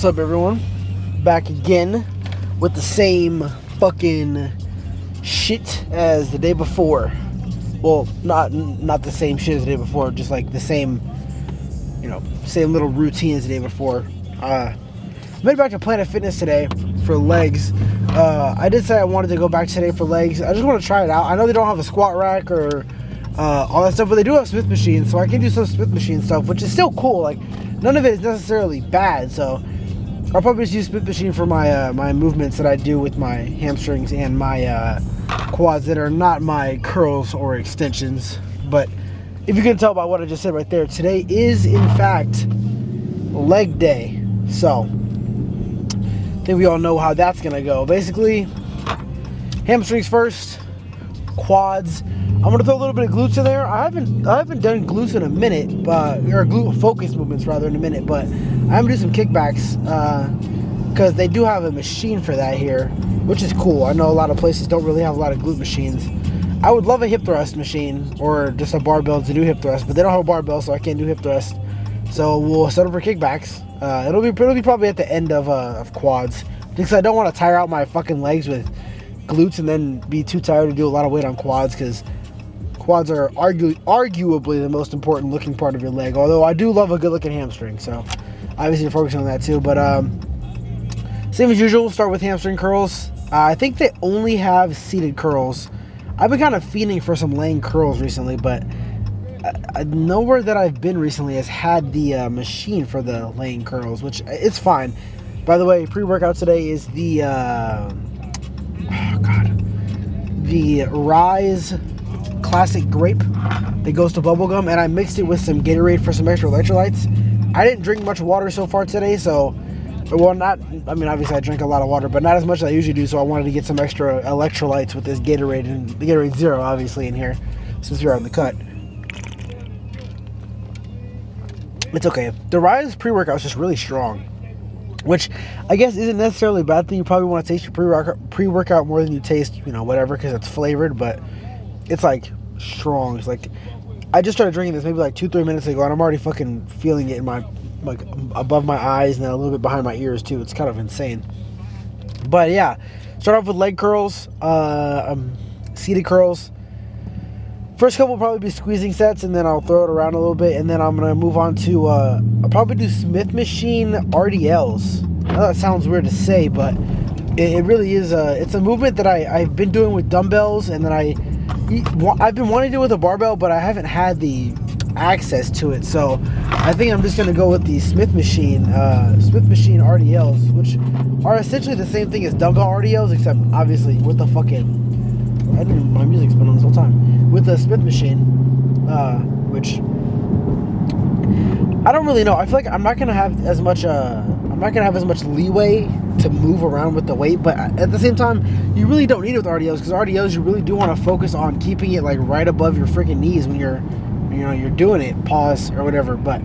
What's up, everyone? Back again with the same fucking shit as the day before. Well, not the same shit as the day before, just like the same, same little routine as the day before. Made it back to Planet Fitness today for legs. I did say I wanted to go back today for legs. I just want to try it out. I know they don't have a squat rack or all that stuff, but they do have Smith machines, so I can do some Smith machine stuff, which is still cool. Like, none of it is necessarily bad, so I'll probably just use Smith machine for my my movements that I do with my hamstrings and my quads that are not my curls or extensions. But if you can tell by what I just said right there, today is in fact leg day. So I think we all know how that's gonna go. Basically, hamstrings first, quads. I'm gonna throw a little bit of glutes in there. I haven't done glutes in a minute, or glute focus movements rather in a minute. But I'm gonna do some kickbacks because they do have a machine for that here, which is cool. I know a lot of places don't really have a lot of glute machines. I would love a hip thrust machine or just a barbell to do hip thrust, but they don't have a barbell, so I can't do hip thrust. So we'll set up for kickbacks. It'll be probably at the end of quads, because I don't want to tire out my fucking legs with glutes and then be too tired to do a lot of weight on quads, because quads are arguably the most important looking part of your leg, although I do love a good looking hamstring, so obviously focus on that too. But same as usual, start with hamstring curls. I think they only have seated curls. I've been kind of fiending for some laying curls recently, but nowhere that I've been recently has had the machine for the laying curls, which it's fine. By the way, pre-workout today is the the Rise Classic Grape that goes to bubblegum, and I mixed it with some Gatorade for some extra electrolytes. I didn't drink much water so far today, so, well, obviously I drink a lot of water, but not as much as I usually do, so I wanted to get some extra electrolytes with this Gatorade, and the Gatorade Zero, obviously, in here, since we're on the cut. It's okay. The Rise pre-workout is just really strong, which I guess isn't necessarily a bad thing. You probably want to taste your pre-workout more than you taste, whatever, because it's flavored, but it's like strong. It's like, I just started drinking this maybe like 2-3 minutes ago, and I'm already fucking feeling it in my, like, above my eyes and then a little bit behind my ears too. It's kind of insane. But yeah, start off with leg curls, seated curls. First couple will probably be squeezing sets, and then I'll throw it around a little bit, and then I'm gonna move on to I'll probably do Smith machine RDLs. I know that sounds weird to say, but it really is. It's a movement that I've been doing with dumbbells, and then I've been wanting to do it with a barbell, but I haven't had the access to it. So I think I'm just gonna go with the Smith machine RDLs, which are essentially the same thing as dumbbell RDLs, except obviously with the fucking, my music's been on this whole time, with the Smith machine, which I don't really know. I feel like I'm not gonna have as much leeway to move around with the weight, but at the same time, you really don't need it with RDLs, because RDLs, you really do want to focus on keeping it like right above your freaking knees when you're doing it, pause or whatever. But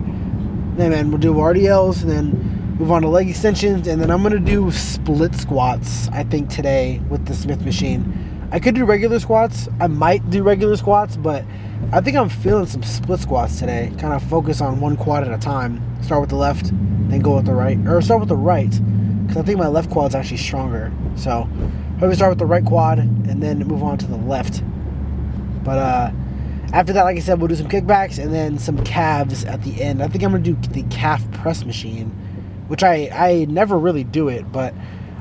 then, man, we'll do RDLs and then move on to leg extensions, and then I'm gonna do split squats, I think, today with the Smith machine. I could do regular squats. I might do regular squats, but I think I'm feeling some split squats today. Kind of focus on one quad at a time. Start with the left, then go with the right. Or start with the right, because I think my left quad's actually stronger. So probably start with the right quad and then move on to the left. But after that, like I said, we'll do some kickbacks and then some calves at the end. I think I'm going to do the calf press machine, which I never really do it, but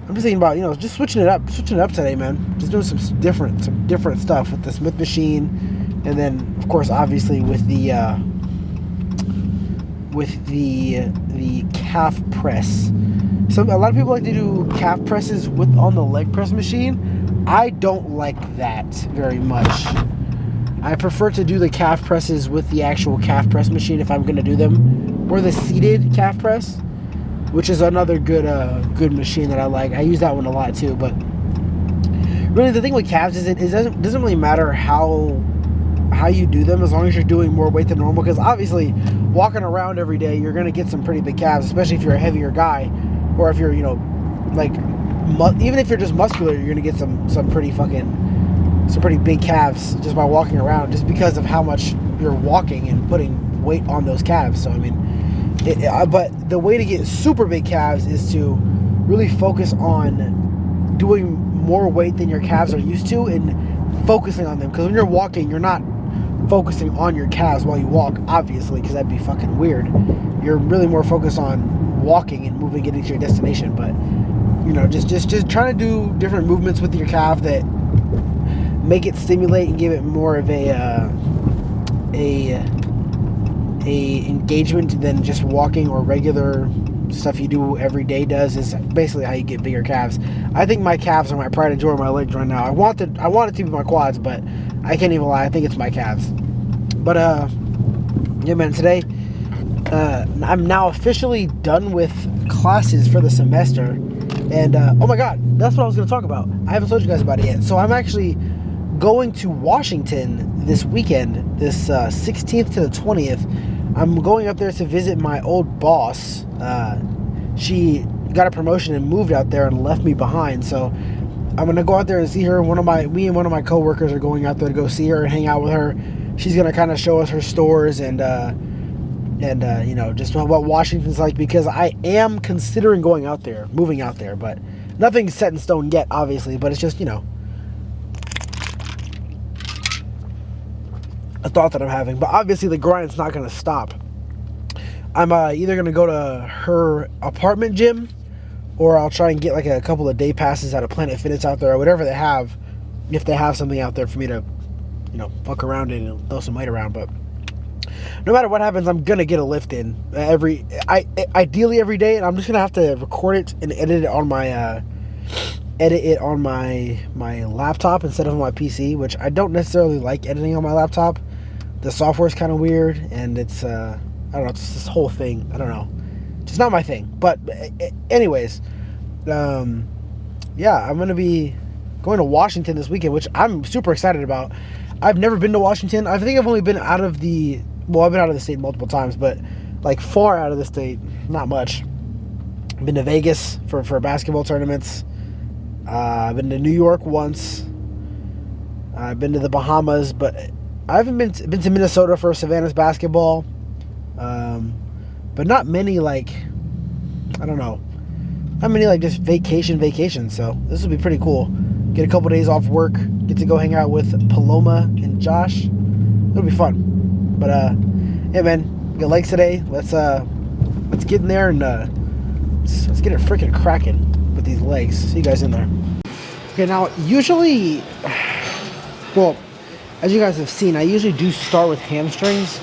I'm just thinking about, just switching it up today, man. Just doing some different stuff with the Smith machine, and then of course, obviously, with the calf press. A lot of people like to do calf presses on the leg press machine. I don't like that very much. I prefer to do the calf presses with the actual calf press machine if I'm going to do them, or the seated calf press, which is another good machine that I like. I use that one a lot too. But really, the thing with calves is it doesn't really matter how you do them, as long as you're doing more weight than normal. Because obviously, walking around every day, you're gonna get some pretty big calves, especially if you're a heavier guy, or if you're even if you're just muscular, you're gonna get some pretty big calves just by walking around, just because of how much you're walking and putting weight on those calves. So I mean, But the way to get super big calves is to really focus on doing more weight than your calves are used to and focusing on them. Because when you're walking, you're not focusing on your calves while you walk, obviously, because that'd be fucking weird. You're really more focused on walking and moving, getting to your destination. But just trying to do different movements with your calf that make it stimulate and give it more of a engagement than just walking or regular stuff you do every day does, is basically how you get bigger calves. I think my calves are my pride and joy of my legs right now. I want it to be my quads, but I can't even lie, I think it's my calves. But yeah, man, today I'm now officially done with classes for the semester, and oh my god, that's what I was going to talk about. I haven't told you guys about it yet. So I'm actually going to Washington this weekend, this 16th to the 20th. I'm going up there to visit my old boss. She got a promotion and moved out there and left me behind. So I'm going to go out there and see her. Me and one of my coworkers are going out there to go see her and hang out with her. She's going to kind of show us her stores and just what Washington's like, because I am considering moving out there, but nothing's set in stone yet, obviously, but it's just, a thought that I'm having. But obviously the grind's not going to stop. I'm either going to go to her apartment gym, or I'll try and get like a couple of day passes at a Planet Fitness out there, or whatever they have, if they have something out there for me to, fuck around in and throw some weight around. But no matter what happens, I'm going to get a lift in ideally every day, and I'm just going to have to record it and edit it on my laptop instead of on my PC, which I don't necessarily like editing on my laptop. The software's kind of weird, and it's I don't know, it's this whole thing. I don't know, it's not my thing. But anyways, yeah, I'm gonna be going to Washington this weekend, which I'm super excited about. I've never been to Washington. I think I've only been out of the state multiple times, but like far out of the state, not much. I've been to Vegas for basketball tournaments. I've been to New York once. I've been to the Bahamas, but I haven't been to Minnesota for Savannah's basketball. But not many, like, I don't know, not many like just vacation. So this will be pretty cool. Get a couple days off work. Get to go hang out with Paloma and Josh. It'll be fun. But yeah, man, we got legs today. Let's get in there and let's get it freaking cracking with these legs. See you guys in there. Okay, now usually, well, as you guys have seen, I usually do start with hamstrings,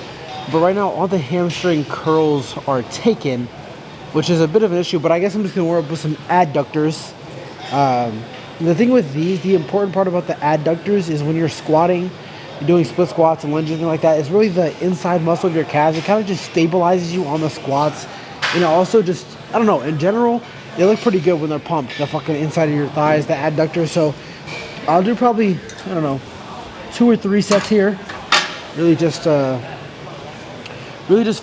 but right now all the hamstring curls are taken, which is a bit of an issue, but I guess I'm just going to work with some adductors. The thing with these, the important part about the adductors is when you're squatting, you're doing split squats and lunges and like that, it's really the inside muscle of your calves. It kind of just stabilizes you on the squats, and also just, I don't know, in general, they look pretty good when they're pumped, the fucking inside of your thighs, the adductors. So I'll do probably, I don't know, 2 or 3 sets here. Really just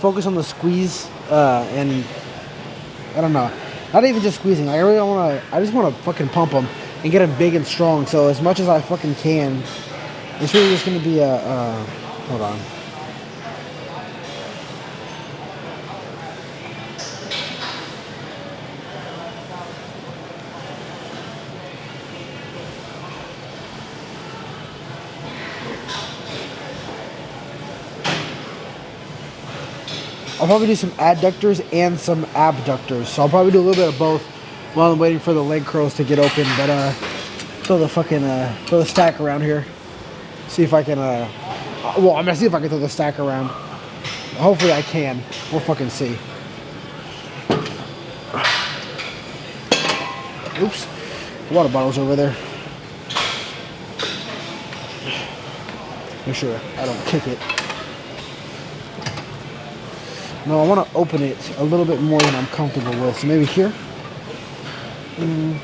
focus on the squeeze, and I don't know, not even just squeezing. I just want to fucking pump them and get them big and strong. So as much as I fucking can, it's really just going to be hold on. I'll probably do some adductors and some abductors. So I'll probably do a little bit of both while I'm waiting for the leg curls to get open. But throw the stack around here. See if I can, well, I'm gonna see if I can throw the stack around. Hopefully I can. We'll fucking see. Oops. The water bottle's over there. Make sure I don't kick it. No, I want to open it a little bit more than I'm comfortable with. So maybe here. I'm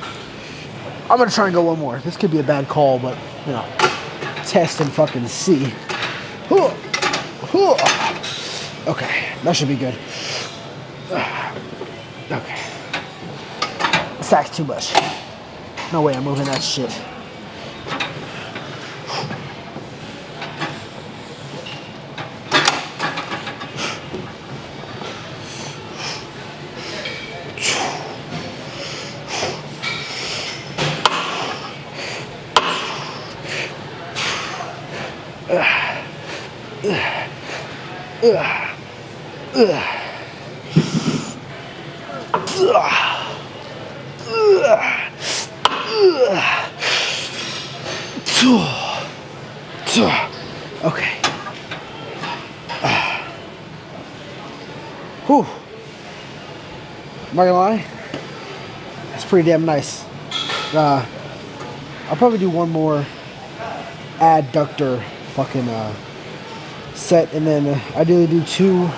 going to try and go one more. This could be a bad call, but, test and fucking see. Okay, that should be good. Okay. Stack's too much. No way I'm moving that shit. Okay. Whew. I'm not gonna lie, it's pretty damn nice. I'll probably do one more adductor fucking set, and then ideally do 2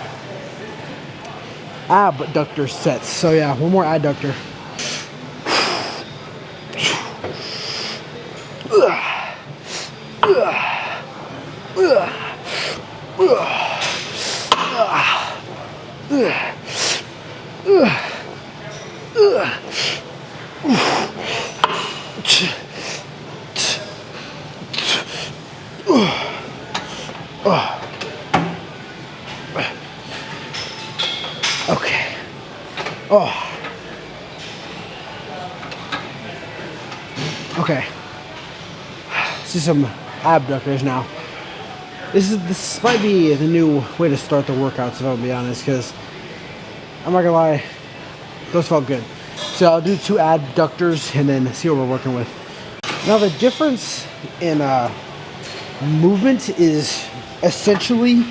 abductor sets. So yeah, one more adductor. Okay. Oh. Okay. Let's do some abductors now. This might be the new way to start the workouts, if I'll be honest, because I'm not gonna lie, those felt good. So I'll do 2 adductors and then see what we're working with. Now the difference in movement is essentially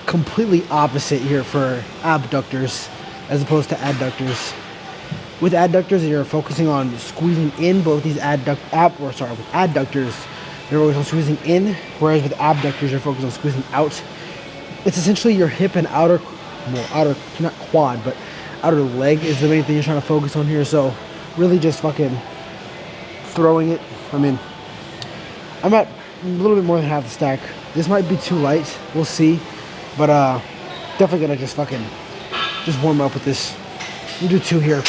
completely opposite here for abductors as opposed to adductors. With adductors, you're focusing on squeezing in, but with these adductors, you're focused on squeezing in, whereas with abductors, you're focused on squeezing out. It's essentially your hip and outer, not quad, but outer leg is the main thing you're trying to focus on here. So really just fucking throwing it. I mean, I'm at a little bit more than half the stack. This might be too light, we'll see. But definitely gonna just warm up with this. We'll do 2 here.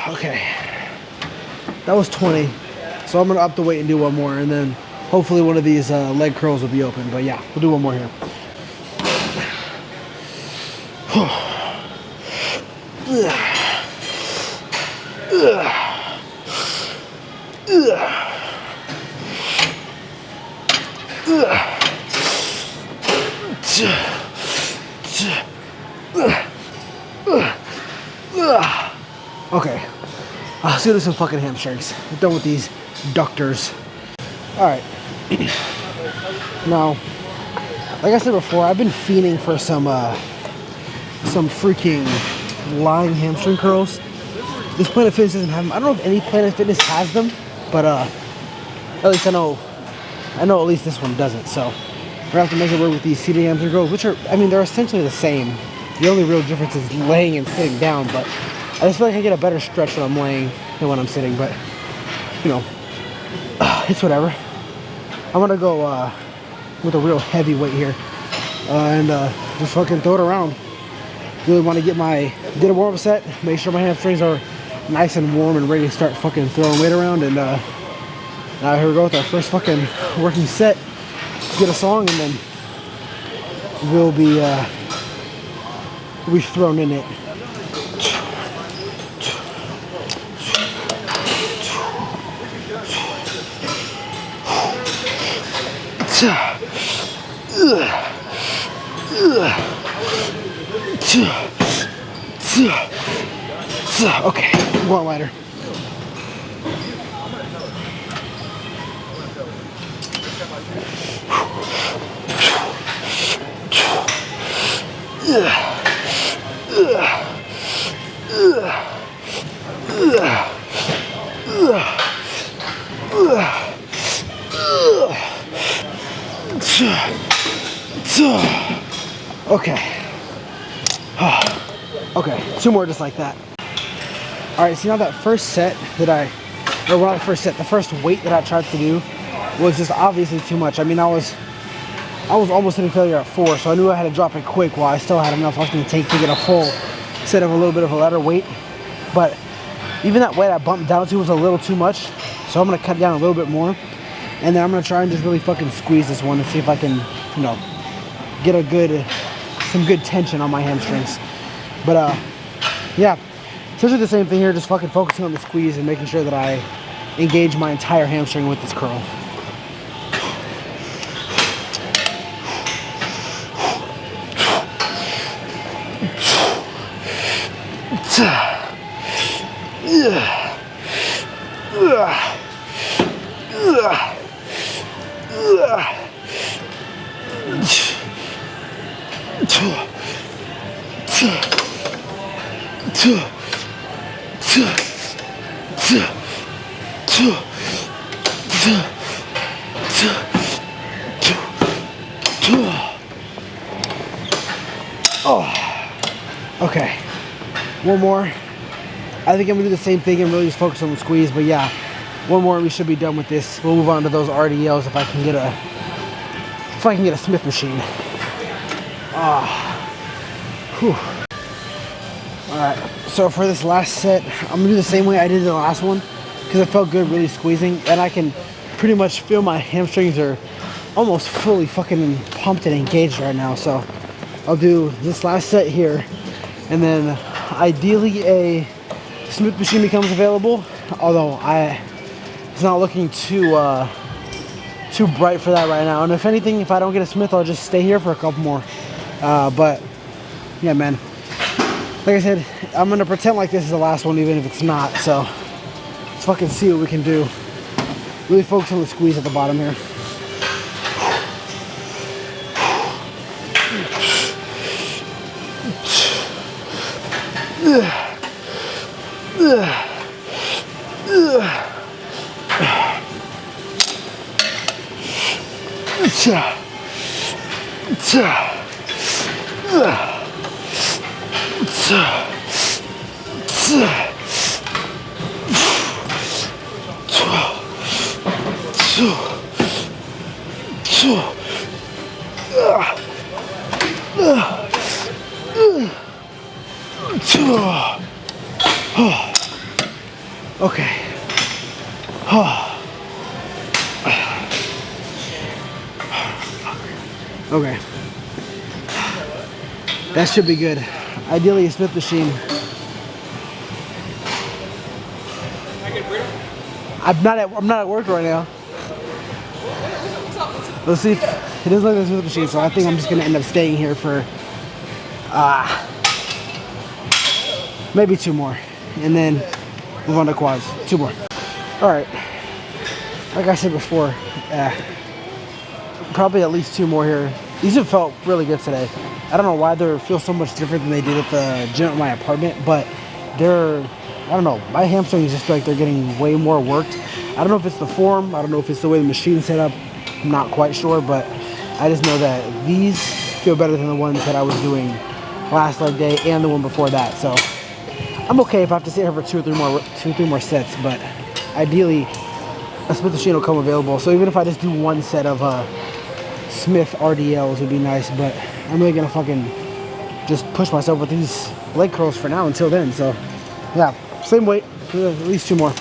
Okay, that was 20, so I'm gonna up the weight and do one more, and then hopefully one of these leg curls will be open. But yeah, we'll do one more here. Okay, let's do some fucking hamstrings. We're done with these ductors. Alright. Now, like I said before, I've been fiending for some freaking lying hamstring curls. This Planet Fitness doesn't have them. I don't know if any Planet Fitness has them, but at least I know at least this one doesn't. So we're gonna have to make it work with these seated hamstring curls, which are, I mean, they're essentially the same. The only real difference is laying and sitting down, but I just feel like I get a better stretch when I'm laying than when I'm sitting, but you know, it's whatever. I'm gonna go with a real heavy weight here and just fucking throw it around. Really want to get a warm-up set, make sure my hamstrings are nice and warm and ready to start fucking throwing weight around. And now here we go with our first fucking working set. Let's get a song and then we'll be thrown in it. Okay, I'm going lighter. Okay. Okay, 2 more just like that. Alright, so now that first set the first weight that I tried to do was just obviously too much. I mean, I was I was almost hitting failure at 4, so I knew I had to drop it quick while I still had enough left in the tank to get a full set of a little bit of a lighter weight. But even that weight I bumped down to was a little too much, so I'm gonna cut down a little bit more, and then I'm gonna try and just really fucking squeeze this one and see if I can, you know, get some good tension on my hamstrings. But yeah, essentially the same thing here, just fucking focusing on the squeeze and making sure that I engage my entire hamstring with this curl. Okay, one more. I think I'm gonna do the same thing and really just focus on the squeeze, but yeah, one more and we should be done with this. We'll move on to those RDLs if I can get a Smith machine. Alright, so for this last set, I'm gonna do the same way I did the last one because it felt good really squeezing, and I can pretty much feel my hamstrings are almost fully fucking pumped and engaged right now. So I'll do this last set here, and then ideally a Smith machine becomes available, although it's not looking too bright for that right now. And if anything, if I don't get a Smith, I'll just stay here for a couple more. But yeah, man, like I said, I'm gonna pretend like this is the last one even if it's not. So let's fucking see what we can do. Really focus on the squeeze at the bottom here. Okay. Okay. That should be good. Ideally a Smith machine. I'm not at work right now. Let's see if it doesn't look like a Smith machine, so I think I'm just gonna end up staying here for maybe 2 more, and then move on to quads. 2 more. All right. Like I said before, probably at least 2 more here. These have felt really good today. I don't know why they feel so much different than they did at the gym at my apartment, but I don't know, my hamstrings just feel like they're getting way more worked. I don't know if it's the form, I don't know if it's the way the machine's set up, I'm not quite sure, but I just know that these feel better than the ones that I was doing last leg day and the one before that. So I'm okay if I have to sit here for 2 or 3 more sets, but ideally a Smith machine will come available. So even if I just do 1 set of Smith RDLs would be nice, but I'm really gonna fucking just push myself with these leg curls for now until then. So yeah, same weight, at least 2 more.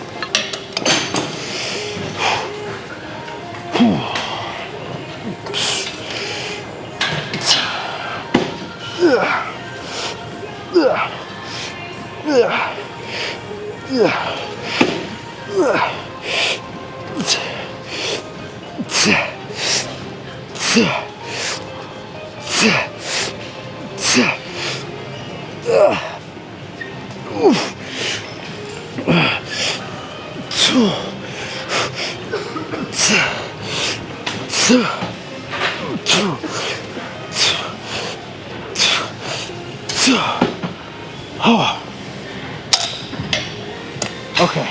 Okay.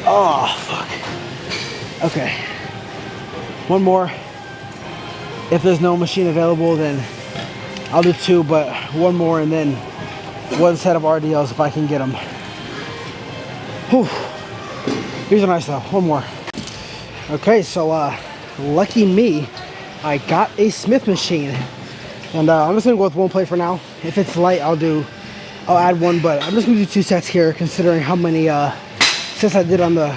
Oh, fuck. Okay. 1 more. If there's no machine available, then I'll do 2, but 1 more and then 1 set of RDLs if I can get them. Whew. These are nice though. 1 more. Okay, so lucky me, I got a Smith machine. And I'm just gonna go with one plate for now. If it's light, I'll add one, but I'm just gonna do 2 sets here, considering how many sets I did on the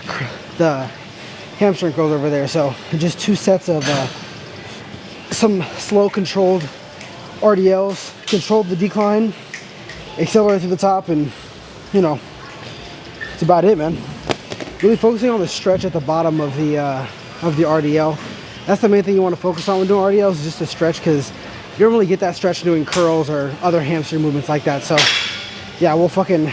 hamstring curls over there. So just 2 sets of some slow controlled RDLs, controlled the decline, accelerate to the top, and you know, that's about it, man. Really focusing on the stretch at the bottom of the RDL. That's the main thing you want to focus on when doing RDLs, is just the stretch, because you don't really get that stretch doing curls or other hamstring movements like that. So yeah, we'll fucking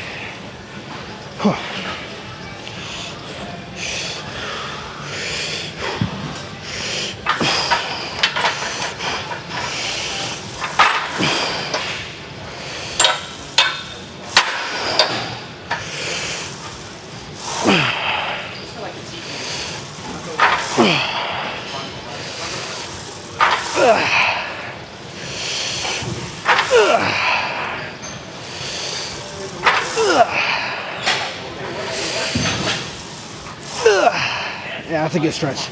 yeah, that's a good stretch.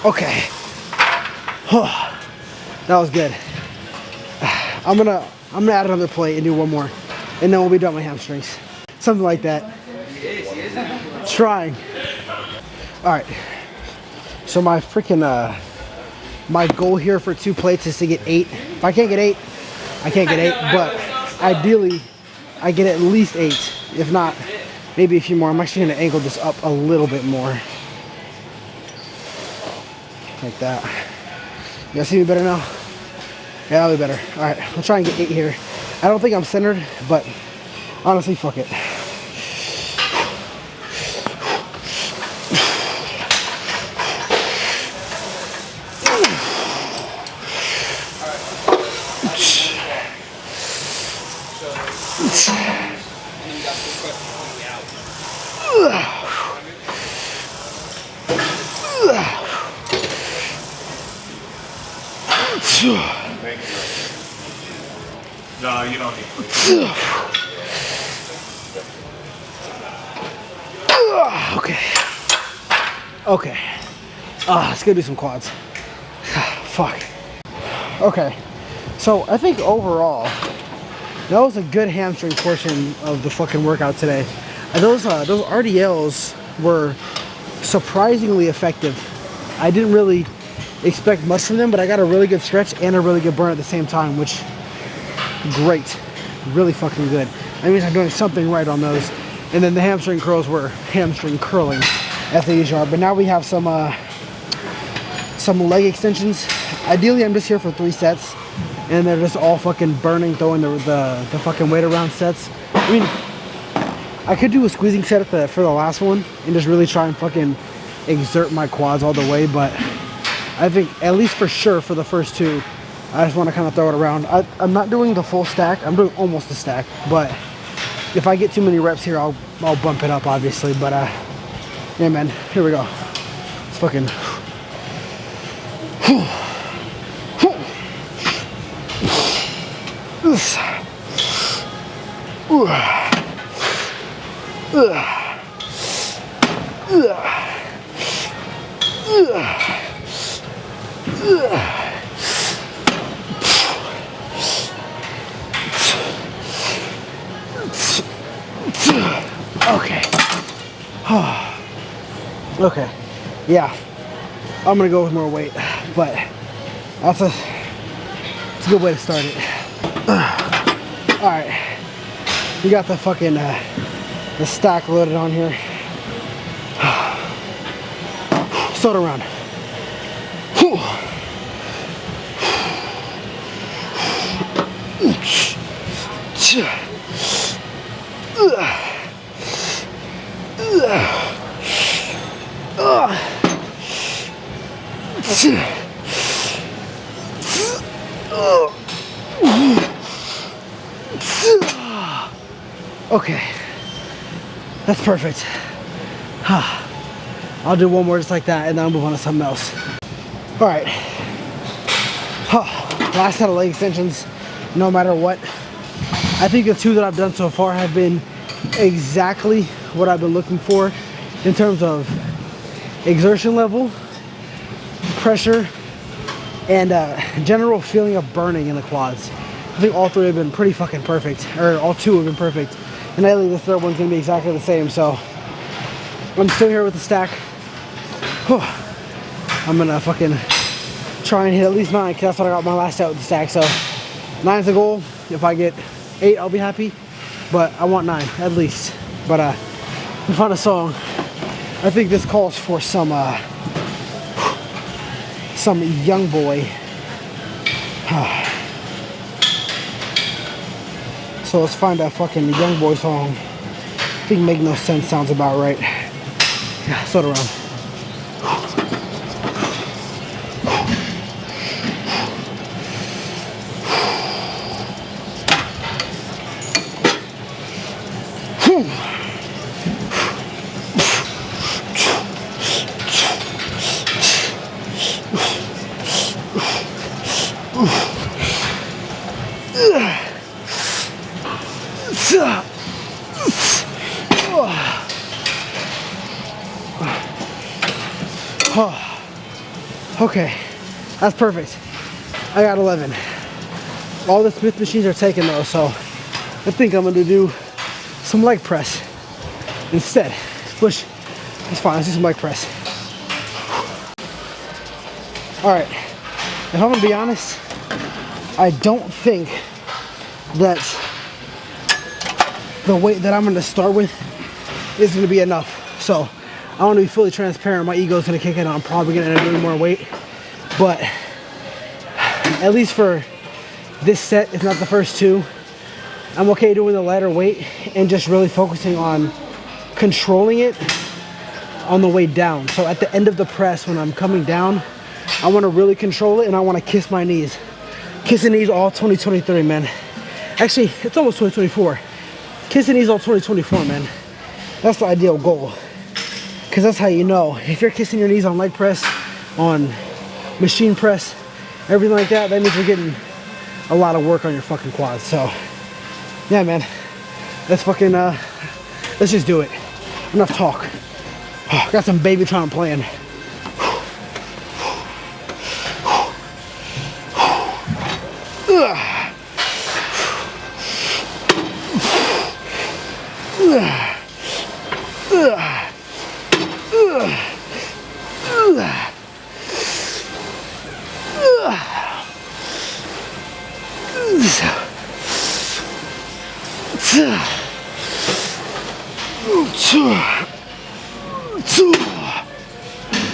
Okay. That was good. I'm gonna add another plate and do one more, and then we'll be done with hamstrings. Something like that. Trying. All right. So my freaking my goal here for 2 plates is to get 8. If I can't get 8, I can't get 8. But ideally, I get at least 8. If not, maybe a few more. I'm actually gonna angle this up a little bit more. Like that. You guys see me better now? Yeah, that'll be better. All right, I'll try and get 8 here. I don't think I'm centered, but honestly, fuck it. Thank you. No, you don't need Okay. Okay. Let's go do some quads. Fuck. Okay. So I think overall, that was a good hamstring portion of the fucking workout today. And those RDLs were surprisingly effective. I didn't really expect much from them, but I got a really good stretch and a really good burn at the same time, which great, really fucking good. That means I'm doing something right on those. And then the hamstring curls were hamstring curling, as they usually are. But now we have some leg extensions. Ideally, I'm just here for 3 sets, and they're just all fucking burning, throwing the fucking weight around sets. I mean, I could do a squeezing set for the last one and just really try and fucking exert my quads all the way, but I think at least for sure for the first 2, I just want to kind of throw it around. I'm not doing the full stack. I'm doing almost a stack, but if I get too many reps here, I'll bump it up, obviously. But yeah, man, here we go. It's fucking. Okay. Okay. Yeah. I'm gonna go with more weight, but it's a good way to start it. All right. We got the fucking the stack loaded on here. Start around. Okay, that's perfect. I'll do one more just like that and then I'll move on to something else. All right. Last set of leg extensions, no matter what. I think the two that I've done so far have been exactly what I've been looking for in terms of exertion level, pressure, and general feeling of burning in the quads. I think all three have been pretty fucking perfect, or all two have been perfect. And I think the third one's gonna be exactly the same, so I'm still here with the stack. I'm gonna fucking try and hit at least 9, because that's what I got my last set with the stack. So 9's the goal. If I get 8, I'll be happy, but I want 9 at least. But we found a song. I think this calls for some young boy. So let's find that fucking young boy song. I think Make No Sense sounds about right. Yeah, sort around. Okay, that's perfect. I got 11. All the Smith machines are taken though, so I think I'm gonna do some leg press instead, which is fine. Let's do some leg press. All right, if I'm gonna be honest, I don't think that the weight that I'm gonna start with is gonna be enough. So I want to be fully transparent. My ego's gonna kick in. I'm probably gonna end up doing more weight, but at least for this set, if not the first two, I'm okay doing the lighter weight and just really focusing on controlling it on the way down. So at the end of the press, when I'm coming down, I want to really control it and I want to kiss my knees. Kissing knees all 2023, man. Actually, it's almost 2024. Kissing knees all 2024, man. That's the ideal goal. Because that's how you know. If you're kissing your knees on leg press, on machine press, everything like that, that means you're getting a lot of work on your fucking quads. So, yeah, man. Let's fucking, let's just do it. Enough talk. Got some Babytron playing.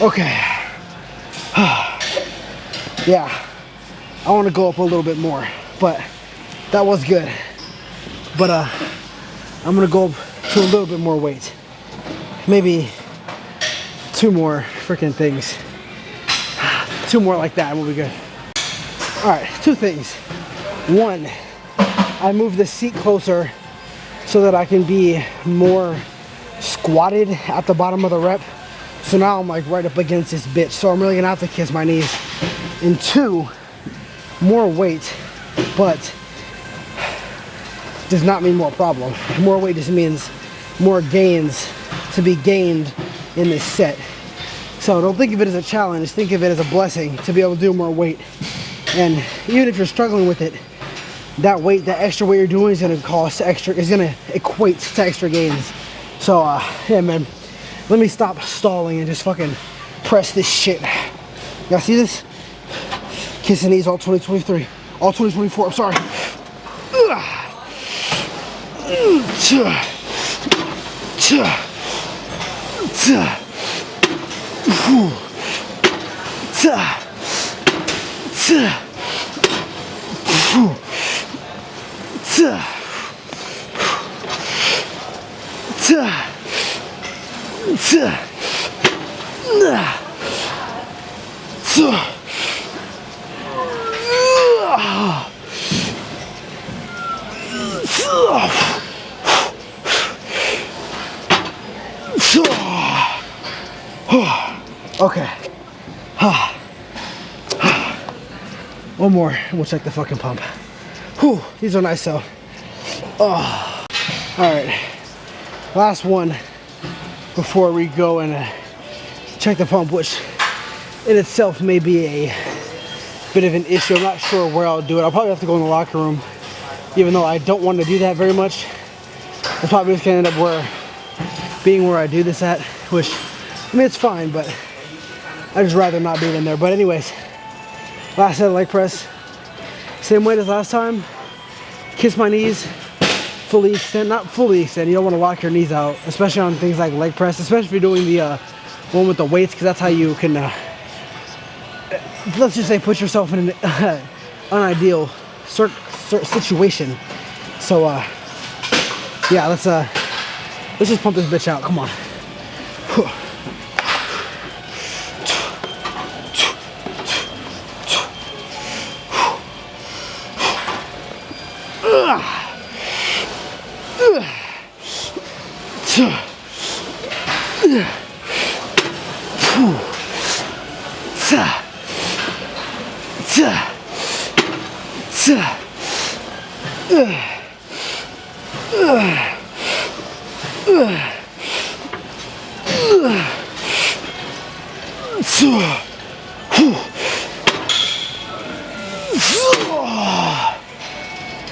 Okay. Yeah, I want to go up a little bit more, but that was good. But I'm gonna go up to a little bit more weight. Maybe 2 more freaking things. 2 more like that will be good. All right, 2 things. 1, I move the seat closer so that I can be more squatted at the bottom of the rep. So now I'm like right up against this bitch. So I'm really gonna have to kiss my knees. And 2, more weight, but does not mean more problem. More weight just means more gains to be gained in this set. So don't think of it as a challenge, think of it as a blessing to be able to do more weight. And even if you're struggling with it, that weight, that extra weight you're doing is gonna cost extra, is gonna equate to extra gains. So yeah, man, let me stop stalling and just fucking press this shit. Y'all see this? Kissing knees all 2023, all 2024, I'm sorry. Okay. One more and we'll check the fucking pump. Whew, these are nice though. Oh. Alright. Last one before we go and check the pump, which in itself may be a bit of an issue. I'm not sure where I'll do it. I'll probably have to go in the locker room, even though I don't want to do that very much. It's probably just gonna end up being where I do this at, which, I mean, it's fine, but I'd just rather not be in there. But anyways, last set of leg press, same weight as last time. Kiss my knees, fully extend, not fully extend. You don't want to lock your knees out, especially on things like leg press, especially if you're doing the one with the weights, because that's how you can, let's just say, put yourself in an unideal situation. So yeah, let's just pump this bitch out. Come on.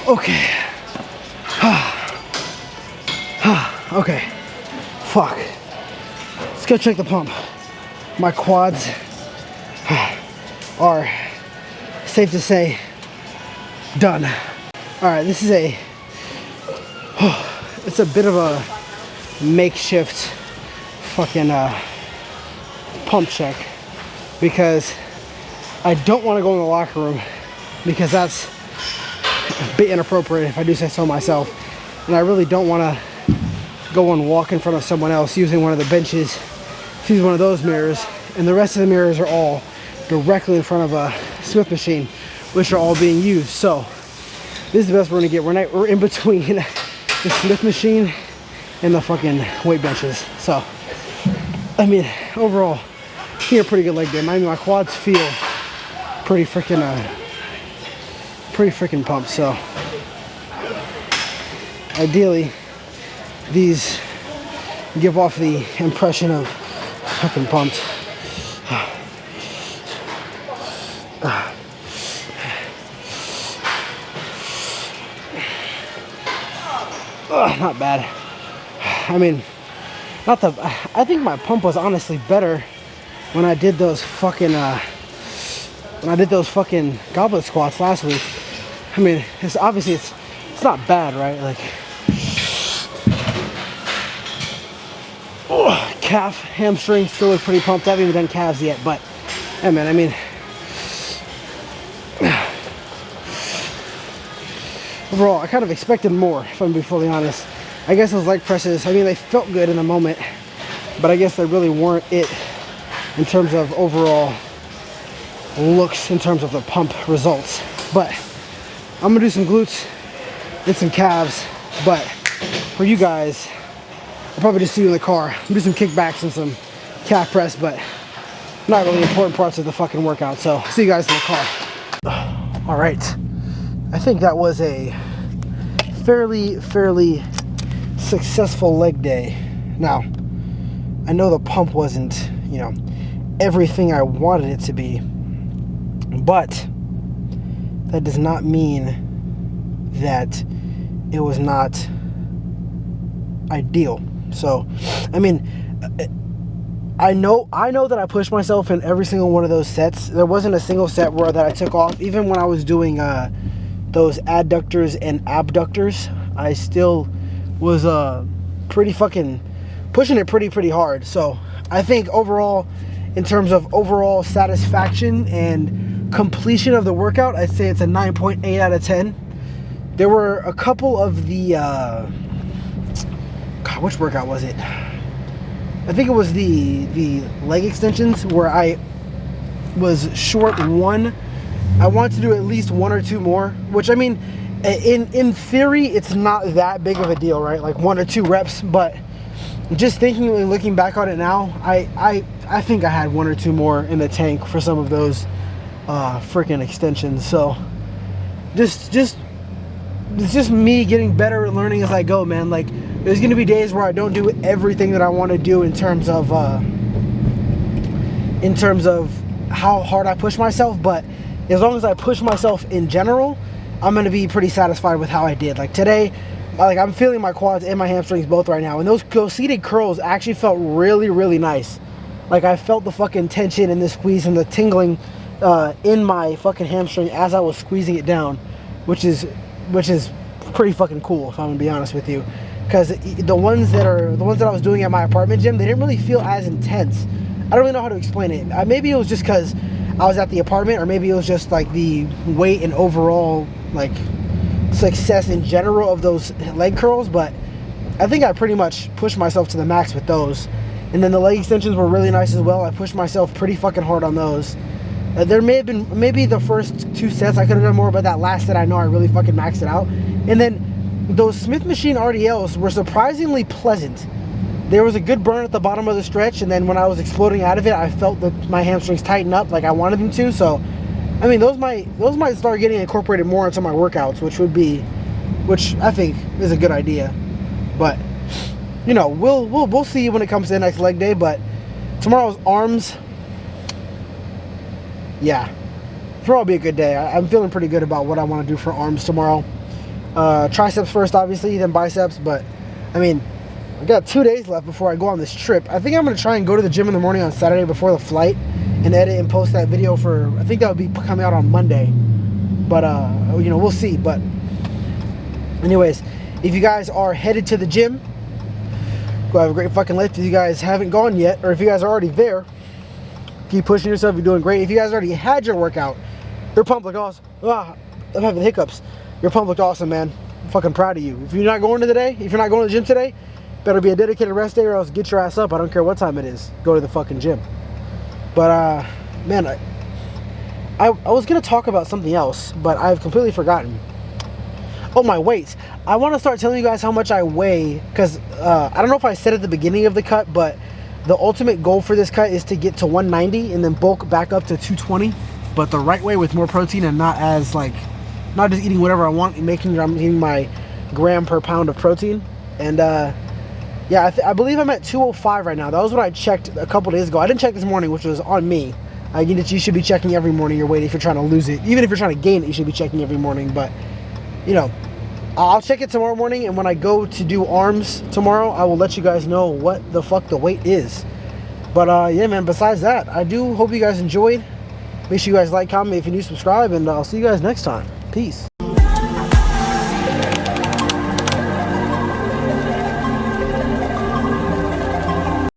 Okay. Okay. Fuck. Let's go check the pump. My quads are, safe to say, done. Alright, this is it's a bit of a makeshift fucking pump check, because I don't want to go in the locker room, because that's a bit inappropriate if I do say so myself, and I really don't want to go and walk in front of someone else using one of the benches, use one of those mirrors, and the rest of the mirrors are all directly in front of a Smith machine, which are all being used. So this is the best we're gonna get. We're in between the Smith machine and the fucking weight benches. So I mean, overall, here, pretty good leg day. I mean, my quads feel pretty freaking pumped. So ideally, these give off the impression of fucking pumped. Not bad. I mean, I think my pump was honestly better when I did those fucking goblet squats last week. I mean, it's obviously it's not bad, right? Like, calf, hamstring still look pretty pumped. I haven't even done calves yet, but yeah, man, I mean, overall, I kind of expected more, if I'm gonna be fully honest. I guess those leg presses, I mean, they felt good in the moment, but I guess they really weren't it in terms of overall looks, in terms of the pump results. But I'm gonna do some glutes and some calves, but for you guys, I'll probably just see you in the car. I'll do some kickbacks and some calf press, but not really important parts of the fucking workout. So see you guys in the car. All right, I think that was a fairly successful leg day. Now, I know the pump wasn't, you know, everything I wanted it to be, but that does not mean that it was not ideal. So, I mean, I know that I pushed myself in every single one of those sets. There wasn't a single set that I took off. Even when I was doing those adductors and abductors, I still was pretty fucking pushing it pretty hard. So I think overall, in terms of overall satisfaction and completion of the workout, I'd say it's a 9.8 out of 10. There were a couple of the God, which workout was it? I think it was the leg extensions where I was short one. I want to do at least 1 or 2 more, which I mean, in theory, it's not that big of a deal, right? Like 1 or 2 reps, but just thinking and looking back on it now, I think I had 1 or 2 more in the tank for some of those freaking extensions. So it's just me getting better and learning as I go, man. Like, there's gonna be days where I don't do everything that I want to do in terms of how hard I push myself, but as long as I push myself in general, I'm gonna be pretty satisfied with how I did. Like today, like I'm feeling my quads and my hamstrings both right now, and those seated curls actually felt really, really nice. Like I felt the fucking tension and the squeeze and the tingling in my fucking hamstring as I was squeezing it down, which is pretty fucking cool, if I'm gonna be honest with you. Because the ones that I was doing at my apartment gym, they didn't really feel as intense. I don't really know how to explain it. Maybe it was just because I was at the apartment, or maybe it was just like the weight and overall like success in general of those leg curls, but I think I pretty much pushed myself to the max with those. And then the leg extensions were really nice as well. I pushed myself pretty fucking hard on those. There may have been maybe the first 2 sets I could have done more, but that last set I know I really fucking maxed it out. And then those Smith Machine RDLs were surprisingly pleasant. There was a good burn at the bottom of the stretch, and then when I was exploding out of it, I felt that my hamstrings tighten up like I wanted them to. So, I mean, those might start getting incorporated more into my workouts, which I think is a good idea. But you know, we'll see when it comes to the next leg day. But tomorrow's arms, yeah, tomorrow will be a good day. I'm feeling pretty good about what I want to do for arms tomorrow. Triceps first, obviously, then biceps. But I mean, I got 2 days left before I go on this trip. I think I'm going to try and go to the gym in the morning on Saturday before the flight and edit and post that video for, I think that would be coming out on Monday. But, you know, we'll see. But anyways, if you guys are headed to the gym, go have a great fucking lift. If you guys haven't gone yet, or if you guys are already there, keep pushing yourself. You're doing great. If you guys already had your workout, your pump looked awesome. I'm having hiccups. Your pump looked awesome, man. I'm fucking proud of you. If you're not going to the gym today, better be a dedicated rest day, or else get your ass up. I don't care what time it is. Go to the fucking gym. But man, I was gonna talk about something else, but I've completely forgotten. Oh, my weights. I want to start telling you guys how much I weigh, because I don't know if I said at the beginning of the cut, but the ultimate goal for this cut is to get to 190 and then bulk back up to 220, but the right way, with more protein, and not just eating whatever I want, and making sure I'm eating my gram per pound of protein. And yeah, I believe I'm at 205 right now. That was what I checked a couple days ago. I didn't check this morning, which was on me. You should be checking every morning your weight if you're trying to lose it. Even if you're trying to gain it, you should be checking every morning. But, you know, I'll check it tomorrow morning, and when I go to do arms tomorrow, I will let you guys know what the fuck the weight is. But, yeah, man, besides that, I do hope you guys enjoyed. Make sure you guys like, comment if you're new, subscribe, and I'll see you guys next time. Peace.